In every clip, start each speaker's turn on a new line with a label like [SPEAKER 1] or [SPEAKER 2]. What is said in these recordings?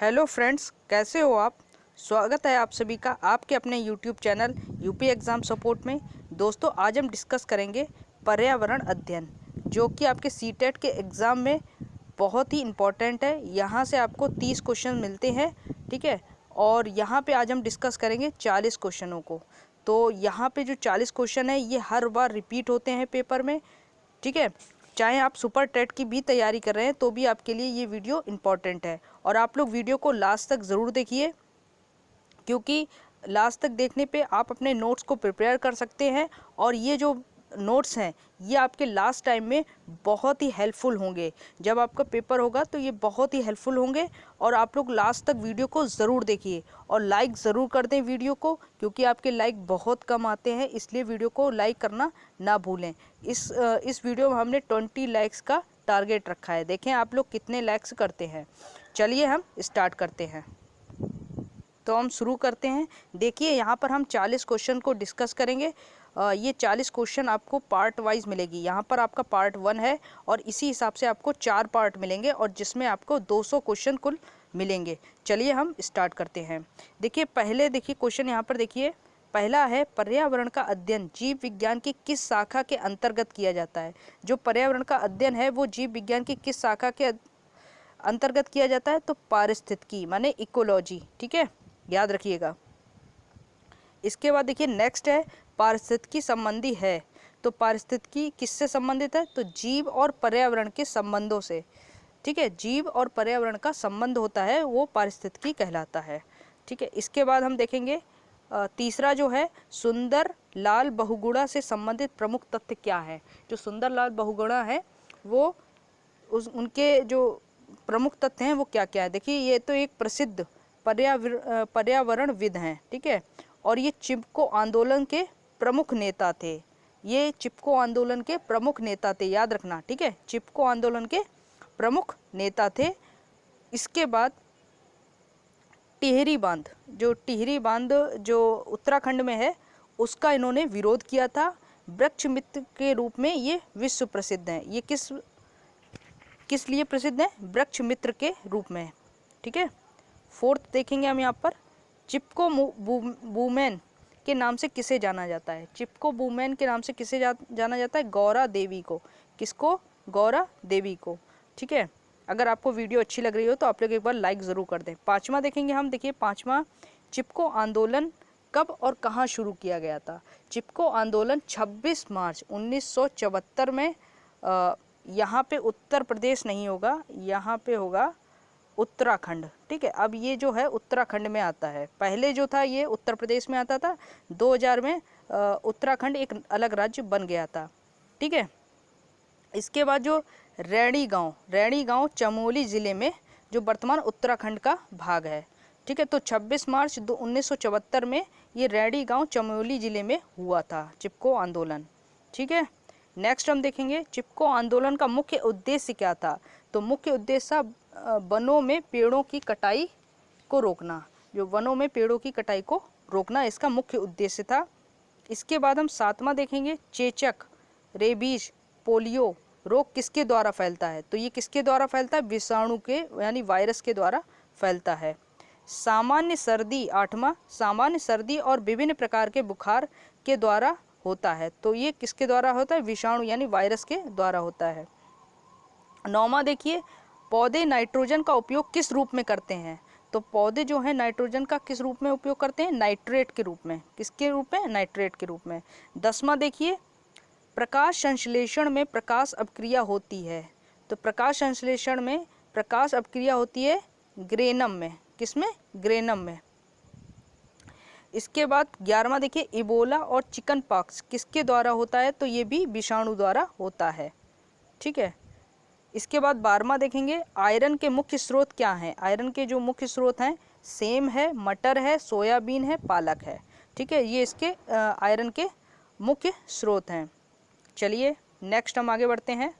[SPEAKER 1] Hello friends, कैसे हो आप। स्वागत है आप सभी का आपके अपने YouTube channel UP exam support में। दोस्तों, आज हम डिस्कस करेंगे पर्यावरण अध्ययन, जो कि आपके सीटेट के एग्ज़ाम में बहुत ही इम्पोर्टेंट है। यहाँ से आपको 30 क्वेश्चन मिलते हैं, ठीक है। और यहाँ पे आज हम डिस्कस करेंगे 40 क्वेश्चनों को। तो यहाँ पे जो 40 क्वेश्चन है ये हर बार रिपीट होते हैं पेपर में, ठीक है। चाहे आप सुपर टेट की भी तैयारी कर रहे हैं तो भी आपके लिए ये वीडियो इम्पॉर्टेंट है। और आप लोग वीडियो को लास्ट तक ज़रूर देखिए, क्योंकि लास्ट तक देखने पे आप अपने नोट्स को प्रिपेयर कर सकते हैं। और ये जो नोट्स हैं ये आपके लास्ट टाइम में बहुत ही हेल्पफुल होंगे। जब आपका पेपर होगा तो ये बहुत ही हेल्पफुल होंगे। और आप लोग लास्ट तक वीडियो को ज़रूर देखिए और लाइक ज़रूर कर दें वीडियो को, क्योंकि आपके लाइक बहुत कम आते हैं, इसलिए वीडियो को लाइक करना ना भूलें। इस वीडियो में हमने 20 लाइक्स का टारगेट रखा है। देखें आप लोग कितने लाइक्स करते हैं। चलिए हम स्टार्ट करते हैं। तो हम शुरू करते हैं। देखिए यहाँ पर हम 40 क्वेश्चन को डिस्कस करेंगे। ये 40 क्वेश्चन आपको पार्ट वाइज मिलेगी। यहाँ पर आपका पार्ट 1 है और इसी हिसाब से आपको 4 पार्ट मिलेंगे, और जिसमें आपको 200 क्वेश्चन कुल मिलेंगे। चलिए हम स्टार्ट करते हैं। देखिए देखिए क्वेश्चन यहाँ पर देखिए। पहला है, पर्यावरण का अध्ययन जीव विज्ञान की किस शाखा के अंतर्गत किया जाता है। जो पर्यावरण का अध्ययन है वो जीव विज्ञान की किस शाखा के अंतर्गत किया जाता है, तो पारिस्थितिकी माने इकोलॉजी, ठीक है, याद रखिएगा। इसके बाद देखिए नेक्स्ट है, पारिस्थितिकी संबंधी है। तो पारिस्थितिकी किससे संबंधित है, तो जीव और पर्यावरण के संबंधों से, ठीक है। जीव और पर्यावरण का संबंध होता है वो पारिस्थितिकी कहलाता है, ठीक है। इसके बाद हम देखेंगे तीसरा जो है, सुंदर लाल बहुगुणा से संबंधित प्रमुख तथ्य क्या है। जो सुंदर लाल बहुगुणा है वो उनके जो प्रमुख तथ्य हैं वो क्या क्या है। देखिए ये तो एक प्रसिद्ध पर्यावरणविद हैं, ठीक है। और ये चिपको आंदोलन के प्रमुख नेता थे। ये चिपको आंदोलन के प्रमुख नेता थे, याद रखना, ठीक है। चिपको आंदोलन के प्रमुख नेता थे। इसके बाद टिहरी बांध जो उत्तराखंड में है उसका इन्होंने विरोध किया था। वृक्ष मित्र के रूप में ये विश्व प्रसिद्ध हैं। ये किस लिए प्रसिद्ध है, वृक्ष मित्र के रूप में, ठीक है। फोर्थ देखेंगे हम यहाँ पर, चिपको वुमेन के नाम से किसे जाना जाता है। चिपको वुमेन के नाम से किसे जाना जाता है, गौरा देवी को। किसको, गौरा देवी को, ठीक है। अगर आपको वीडियो अच्छी लग रही हो तो आप लोग एक बार लाइक ज़रूर कर दें। पाँचवा देखेंगे हम। देखिए पाँचवा, चिपको आंदोलन कब और कहाँ शुरू किया गया था। चिपको आंदोलन 26 मार्च 1974 में, यहाँ पे उत्तर प्रदेश नहीं होगा, यहाँ पे होगा उत्तराखंड, ठीक है। अब ये जो है उत्तराखंड में आता है। पहले जो था ये उत्तर प्रदेश में आता था। 2000 में उत्तराखंड एक अलग राज्य बन गया था, ठीक है। इसके बाद जो रैणी गांव चमोली ज़िले में, जो वर्तमान उत्तराखंड का भाग है, ठीक है। तो 26 मार्च 1974 में ये रैणी गांव चमोली ज़िले में हुआ था चिपको आंदोलन, ठीक है। नेक्स्ट हम देखेंगे, चिपको आंदोलन का मुख्य उद्देश्य क्या था। तो मुख्य उद्देश्य वनों में पेड़ों की कटाई को रोकना। जो वनों में पेड़ों की कटाई को रोकना इसका मुख्य उद्देश्य था। इसके बाद हम सातवां देखेंगे, चेचक, रेबीज, पोलियो रोग किसके द्वारा फैलता है। तो ये किसके द्वारा फैलता है, विषाणु के यानी वायरस के द्वारा फैलता है। सामान्य सर्दी, आठवां, सामान्य सर्दी और विभिन्न प्रकार के बुखार के द्वारा होता है। तो ये किसके द्वारा होता है, विषाणु यानी वायरस के द्वारा होता है। नौवां देखिए, पौधे नाइट्रोजन का उपयोग किस रूप में करते हैं। तो पौधे जो है नाइट्रोजन का किस रूप में उपयोग करते हैं, नाइट्रेट के रूप में। किसके रूप में, नाइट्रेट के रूप में। 10वां देखिए, प्रकाश संश्लेषण में प्रकाश अपक्रिया होती है। तो प्रकाश संश्लेषण में प्रकाश अपक्रिया होती है ग्रेनम में। किसमें, ग्रेनम में। इसके बाद 11वां देखिए, इबोला और चिकन पॉक्स किसके द्वारा होता है। तो ये भी विषाणु द्वारा होता है, ठीक है। इसके बाद 12वां देखेंगे, आयरन के मुख्य स्रोत क्या हैं। आयरन के जो मुख्य स्रोत हैं, सेम है, मटर है, सोयाबीन है, पालक है, ठीक है। ये इसके आयरन के मुख्य स्रोत हैं। चलिए नेक्स्ट हम आगे बढ़ते हैं।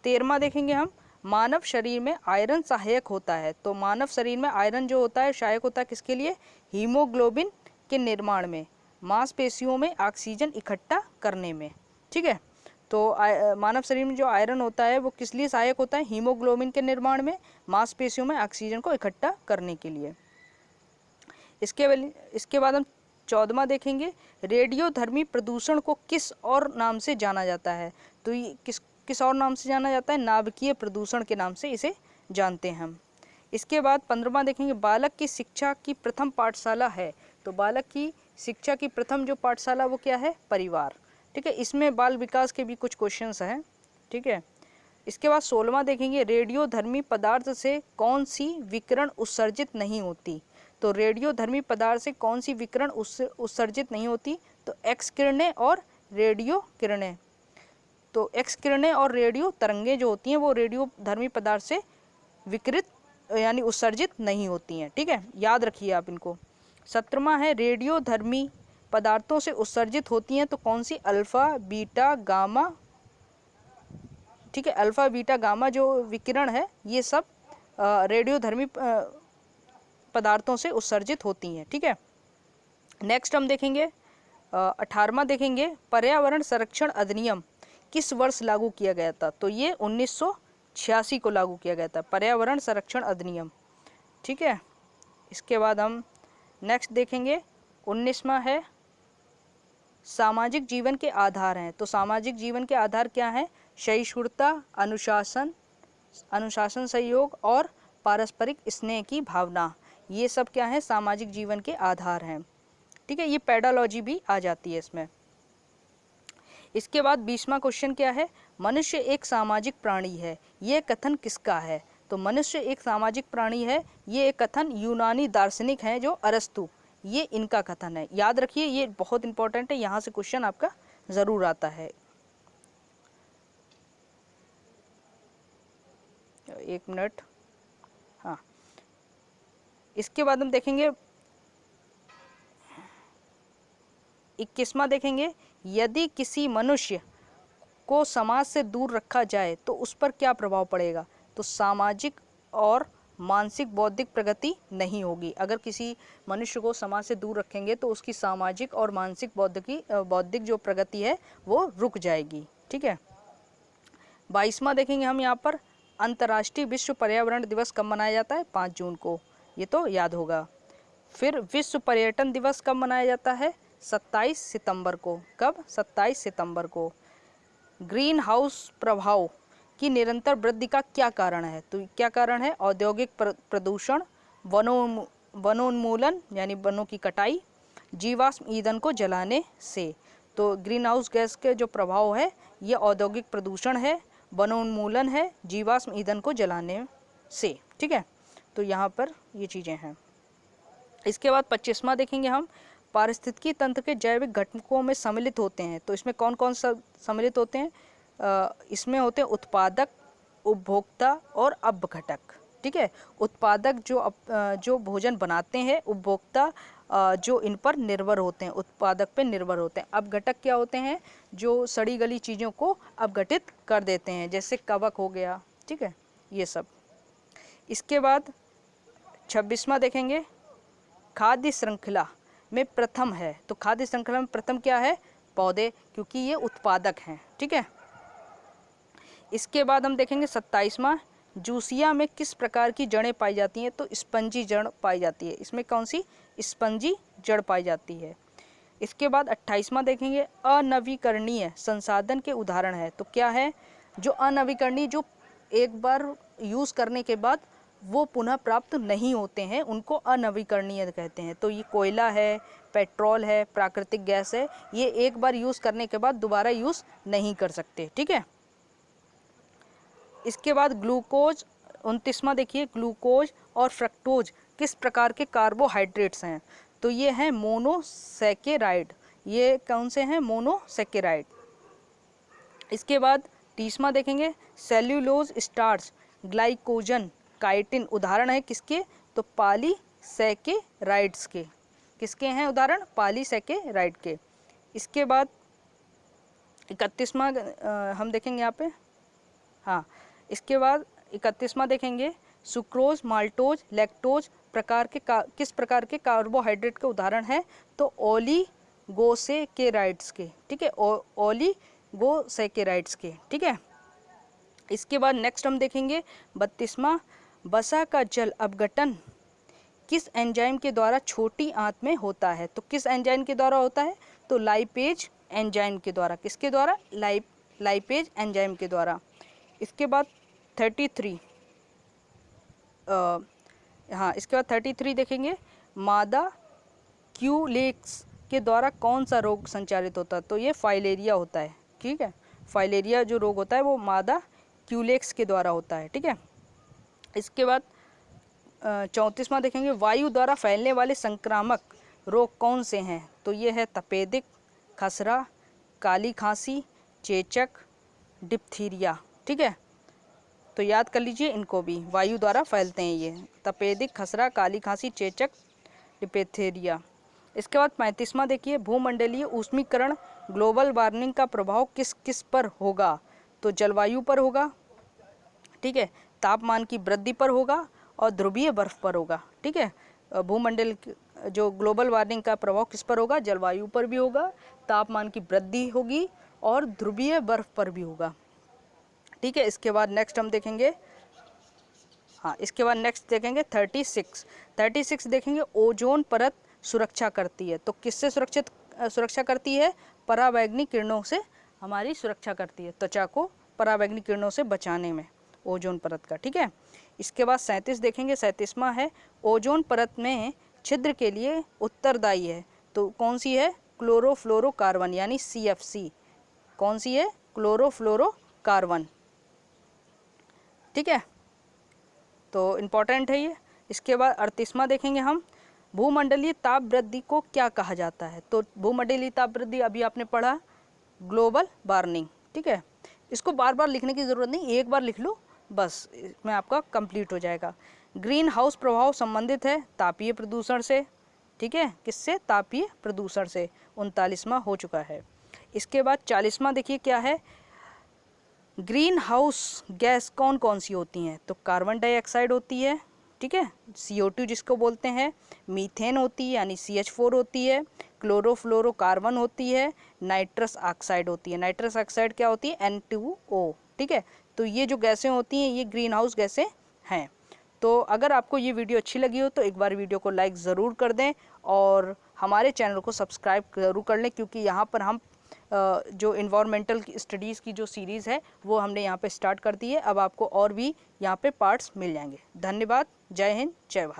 [SPEAKER 1] 13वां देखेंगे हम, मानव शरीर में आयरन सहायक होता है। तो मानव शरीर में आयरन जो होता है सहायक होता है किसके लिए, हीमोग्लोबिन के निर्माण में, मांसपेशियों में ऑक्सीजन इकट्ठा करने में, ठीक है। तो मानव शरीर में जो आयरन होता है वो किस लिए सहायक होता है? हीमोग्लोबिन के निर्माण में, मांसपेशियों में ऑक्सीजन को इकट्ठा करने के लिए। इसके बाद हम 14वां देखेंगे, रेडियोधर्मी प्रदूषण को किस और नाम से जाना जाता है? तो ये किस और नाम से जाना जाता है? नाभिकीय प्रदूषण के नाम से इसे जानते हैं हम। इसके बाद 15वां देखेंगे, बालक की शिक्षा की प्रथम पाठशाला है। तो बालक की शिक्षा की प्रथम जो पाठशाला वो क्या है? परिवार। ठीक है, इसमें बाल विकास के भी कुछ क्वेश्चंस हैं। ठीक है, इसके बाद 16वां देखेंगे, रेडियोधर्मी पदार्थ से कौन सी विकिरण उत्सर्जित नहीं होती? तो रेडियोधर्मी पदार्थ से कौन सी विकिरण उत्सर्जित नहीं होती? तो एक्स किरणें और रेडियो किरणें। तो एक्स किरणें और रेडियो तरंगें जो होती हैं वो रेडियोधर्मी पदार्थ से विकिरित यानी उत्सर्जित नहीं होती हैं। ठीक है, याद रखिए आप इनको। 17वां है, रेडियोधर्मी पदार्थों से उत्सर्जित होती हैं तो कौन सी? Alpha, beta, gamma. ठीक है, अल्फा, बीटा, गामा जो विकिरण है ये सब रेडियोधर्मी पदार्थों से उत्सर्जित होती हैं। ठीक है, नेक्स्ट हम देखेंगे 18वां देखेंगे, पर्यावरण संरक्षण अधिनियम किस वर्ष लागू किया गया था? तो ये 1986 को लागू किया गया था, पर्यावरण संरक्षण अधिनियम। ठीक है, इसके बाद हम नेक्स्ट देखेंगे 19वां है, सामाजिक जीवन के आधार हैं। तो सामाजिक जीवन के आधार क्या हैं? सहिष्णुता, अनुशासन, सहयोग और पारस्परिक स्नेह की भावना। ये सब क्या है? सामाजिक जीवन के आधार हैं। ठीक है, ये पेडालॉजी भी आ जाती है इसमें। इसके बाद 20वां क्वेश्चन क्या है? मनुष्य एक सामाजिक प्राणी है, ये कथन किसका है? तो मनुष्य एक सामाजिक प्राणी है, ये एक कथन यूनानी दार्शनिक हैं जो अरस्तु, ये इनका कथन है। याद रखिए, ये बहुत इंपॉर्टेंट है, यहाँ से क्वेश्चन आपका जरूर आता है। एक मिनट, हाँ। इसके बाद हम देखेंगे 21वां देखेंगे, यदि किसी मनुष्य को समाज से दूर रखा जाए तो उस पर क्या प्रभाव पड़ेगा? तो सामाजिक और मानसिक बौद्धिक प्रगति नहीं होगी। अगर किसी मनुष्य को समाज से दूर रखेंगे तो उसकी सामाजिक और मानसिक बौद्धिक जो प्रगति है वो रुक जाएगी। ठीक है, 22वां देखेंगे हम यहाँ पर, अंतर्राष्ट्रीय विश्व पर्यावरण दिवस कब मनाया जाता है? 5 जून को, ये तो याद होगा। फिर विश्व पर्यटन दिवस कब मनाया जाता है? 27 सितंबर को। कब? 27 सितंबर को। ग्रीन हाउस प्रभाव की निरंतर वृद्धि का क्या कारण है? तो क्या कारण है? औद्योगिक प्रदूषण, वनोन्मूलन यानी वनों की कटाई, जीवाश्म ईंधन को जलाने से। तो ग्रीन हाउस गैस के जो प्रभाव है ये औद्योगिक प्रदूषण है, वनोन्मूलन है, जीवाश्म ईंधन को जलाने से। ठीक है, तो यहाँ पर ये चीज़ें हैं। इसके बाद 25वां देखेंगे हम, पारिस्थितिकी तंत्र के जैविक घटकों में सम्मिलित होते हैं। तो इसमें कौन कौन सा सम्मिलित होते हैं? इसमें होते हैं उत्पादक, उपभोक्ता और अपघटक। ठीक है, उत्पादक जो भोजन बनाते हैं, उपभोक्ता जो इन पर निर्भर होते हैं, उत्पादक पे निर्भर होते हैं। अपघटक क्या होते हैं? जो सड़ी गली चीज़ों को अपघटित कर देते हैं, जैसे कवक हो गया। ठीक है, ये सब। इसके बाद 26वां देखेंगे, खाद्य श्रृंखला में प्रथम है। तो खाद्य श्रृंखला में प्रथम क्या है? पौधे, क्योंकि ये उत्पादक हैं। ठीक है, इसके बाद हम देखेंगे 27वां, जूसिया में किस प्रकार की जड़ें पाई जाती हैं? तो स्पंजी जड़ पाई जाती है। इसमें कौन सी? स्पंजी जड़ पाई जाती है। इसके बाद 28वां देखेंगे, अनवीकरणीय संसाधन के उदाहरण है। तो क्या है? जो अनवीकरणीय, जो एक बार यूज़ करने के बाद वो पुनः प्राप्त नहीं होते हैं, उनको अनवीकरणीय कहते हैं। तो ये कोयला है, पेट्रोल है, प्राकृतिक गैस है, ये एक बार यूज़ करने के बाद दोबारा यूज़ नहीं कर सकते। ठीक है, इसके बाद ग्लूकोज 29वां देखिए, ग्लूकोज और फ्रक्टोज किस प्रकार के कार्बोहाइड्रेट्स हैं? तो ये हैं मोनोसैकेराइड। ये कौन से हैं? मोनोसैकेराइड। इसके बाद 30वां देखेंगे, सेल्यूलोज, स्टार्च, ग्लाइकोजन, काइटिन उदाहरण है किसके? तो पॉलीसैकेराइड्स के। किसके हैं उदाहरण? पॉलीसैकेराइड के। इसके बाद 31वां हम देखेंगे यहाँ पे, हाँ। इसके बाद 31वां देखेंगे, सुक्रोज, माल्टोज, लैक्टोज किस प्रकार के कार्बोहाइड्रेट के उदाहरण हैं? तो ओलिगोसैकेराइड्स के। ठीक है, ओलिगोसैकेराइड्स वो सैकेराइड्स के, ठीक है। इसके बाद नेक्स्ट हम देखेंगे 32वां, वसा का जल अपघटन किस एंजाइम के द्वारा छोटी आंत में होता है। तो किस एंजाइम के द्वारा होता है, तो लाइपेज एंजाइम के द्वारा। किसके द्वारा, लाइपेज एंजाइम के द्वारा। इसके बाद 33 हाँ, इसके बाद 33 देखेंगे, मादा क्यूलेक्स के द्वारा कौन सा रोग संचालित होता है। तो ये फाइलेरिया होता है, ठीक है। फाइलेरिया जो रोग होता है वो मादा क्यूलेक्स के द्वारा होता है, ठीक है। इसके बाद 34वां देखेंगे, वायु द्वारा फैलने वाले संक्रामक रोग कौन से हैं। तो ये है तपेदिक, खसरा, काली खांसी, चेचक, डिप्थीरिया, ठीक है। तो याद कर लीजिए इनको भी, वायु द्वारा फैलते हैं ये, तपेदिक, खसरा, काली खांसी, चेचक, डिप्थीरिया। इसके बाद 35वां देखिए, भूमंडलीय ऊष्मीकरण ग्लोबल वार्मिंग का प्रभाव किस किस पर होगा। तो जलवायु पर होगा, ठीक है, तापमान की वृद्धि पर होगा और ध्रुवीय बर्फ पर होगा, ठीक है। भूमंडल जो ग्लोबल वार्मिंग का प्रभाव किस पर होगा, जलवायु पर भी होगा, तापमान की वृद्धि होगी और ध्रुवीय बर्फ पर भी होगा, ठीक है। इसके बाद नेक्स्ट हम देखेंगे, हाँ, इसके बाद नेक्स्ट देखेंगे 36 देखेंगे, ओजोन परत सुरक्षा करती है। तो किससे सुरक्षा करती है, पराबैंगनी किरणों से हमारी सुरक्षा करती है, त्वचा को पराबैंगनी किरणों से बचाने में ओजोन परत का, ठीक है। इसके बाद 37 देखेंगे, 37वां है, ओजोन परत में छिद्र के लिए उत्तरदायी है। तो कौन सी है, क्लोरोफ्लोरोकार्बन यानी CFC। कौन सी है, क्लोरोफ्लोरोकार्बन, ठीक है। तो इम्पॉर्टेंट है ये। इसके बाद 38वां देखेंगे हम, भूमंडलीय ताप वृद्धि को क्या कहा जाता है। तो भूमंडलीय ताप वृद्धि अभी आपने पढ़ा, ग्लोबल वार्मिंग, ठीक है। इसको बार बार लिखने की ज़रूरत नहीं, एक बार लिख लो बस, इसमें आपका कंप्लीट हो जाएगा। ग्रीन हाउस प्रभाव संबंधित है तापीय प्रदूषण से, ठीक है, किससे, तापीय प्रदूषण से। 39वां हो चुका है। इसके बाद 40वां देखिए क्या है, ग्रीन हाउस गैस कौन कौन सी होती हैं। तो कार्बन डाइऑक्साइड होती है, ठीक है, CO2 जिसको बोलते हैं, मीथेन होती है यानी CH4 होती है, क्लोरोफ्लोरोकार्बन होती है, नाइट्रस ऑक्साइड होती है। नाइट्रस ऑक्साइड क्या होती है, N2O, ठीक है। तो ये जो गैसें होती हैं ये ग्रीन हाउस गैसें हैं। तो अगर आपको ये वीडियो अच्छी लगी हो तो एक बार वीडियो को लाइक ज़रूर कर दें और हमारे चैनल को सब्सक्राइब ज़रूर कर लें, क्योंकि यहाँ पर हम जो इन्वायरमेंटल स्टडीज़ की जो सीरीज़ है वो हमने यहाँ पे स्टार्ट कर दी है। अब आपको और भी यहाँ पे पार्ट्स मिल जाएंगे। धन्यवाद, जय हिंद, जय भारत।